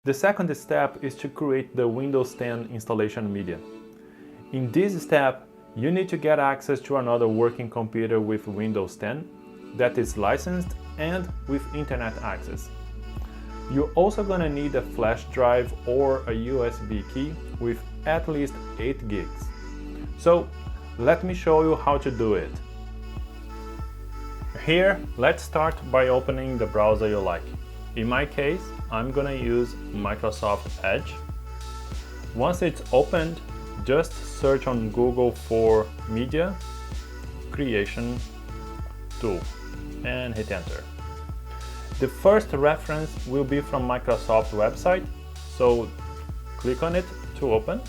The second step is to create the Windows 10 installation media. In this step, you need to get access to another working computer with Windows 10 that is licensed and with internet access. You're also gonna need a flash drive or a USB key with at least 8 gigs. So let me show you how to do it. Here, let's start by opening the browser you like. In my case, I'm gonna use Microsoft Edge. Once it's opened, just search on Google for Media Creation Tool and hit enter. The first reference will be from Microsoft website, so click on it to open.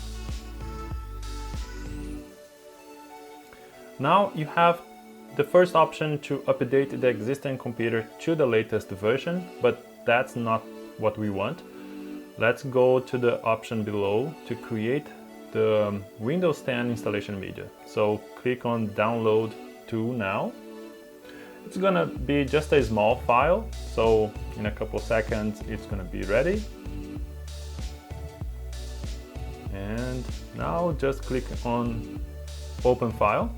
Now you have the first option to update the existing computer to the latest version, but that's not what we want. Let's go to the option below to create the Windows 10 installation media. So click on download to now. It's gonna be just a small file, so in a couple seconds it's gonna be ready. And now just click on open file.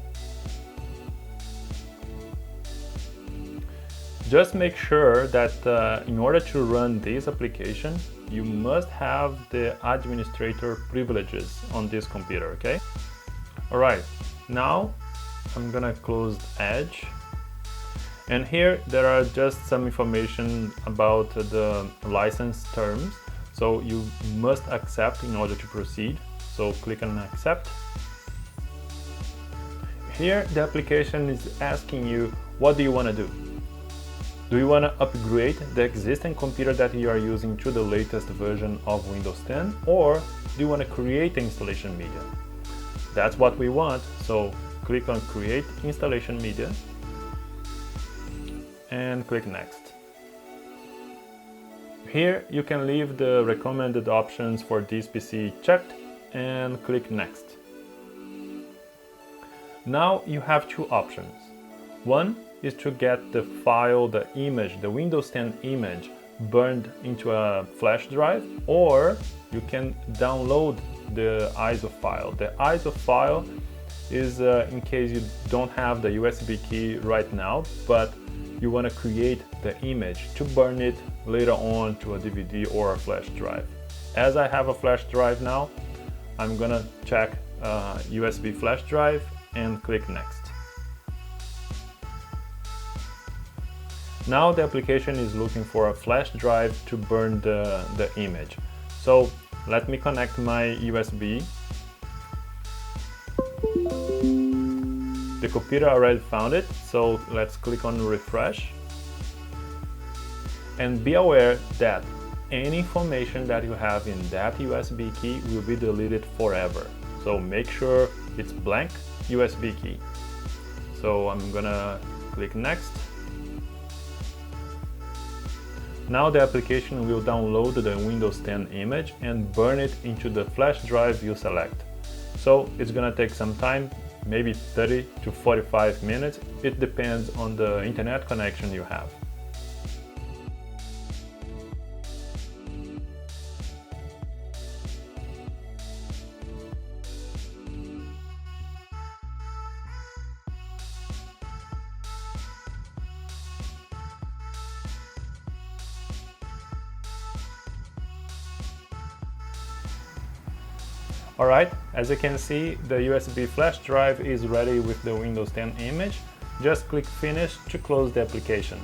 Just make sure that in order to run this application, you must have the administrator privileges on this computer, okay? Alright, now I'm gonna close Edge. And here there are just some information about the license terms. So you must accept in order to proceed. So click on accept. Here the application is asking you, what do you want to do? Do you want to upgrade the existing computer that you are using to the latest version of Windows 10, or do you want to create installation media? That's what we want, so click on create installation media and click next. Here you can leave the recommended options for this PC checked and click next. Now you have two options. One is to get the file, the image, the Windows 10 image burned into a flash drive, or you can download the ISO file. The ISO file is in case you don't have the USB key right now, but you want to create the image to burn it later on to a DVD or a flash drive. As I have a flash drive now, I'm gonna check USB flash drive and click next. Now the application is looking for a flash drive to burn the image. So let me connect my USB. The computer already found it, so let's click on refresh. And be aware that any information that you have in that USB key will be deleted forever. So make sure it's blank USB key. So I'm gonna click next. Now the application will download the Windows 10 image and burn it into the flash drive you select. So it's gonna take some time, maybe 30 to 45 minutes. It depends on the internet connection you have. Alright, as you can see, the USB flash drive is ready with the Windows 10 image. Just click Finish to close the application.